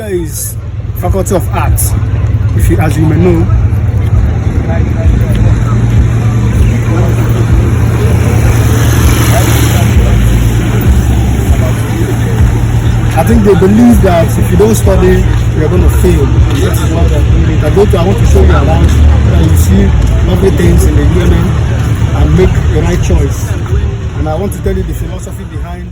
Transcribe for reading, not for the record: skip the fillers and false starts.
Here is Faculty of Arts, as you may know. I think they believe that if you don't study, you're going to fail. That is what I want to show you around, and you see lovely things in the UNM and make the right choice. And I want to tell you the philosophy behind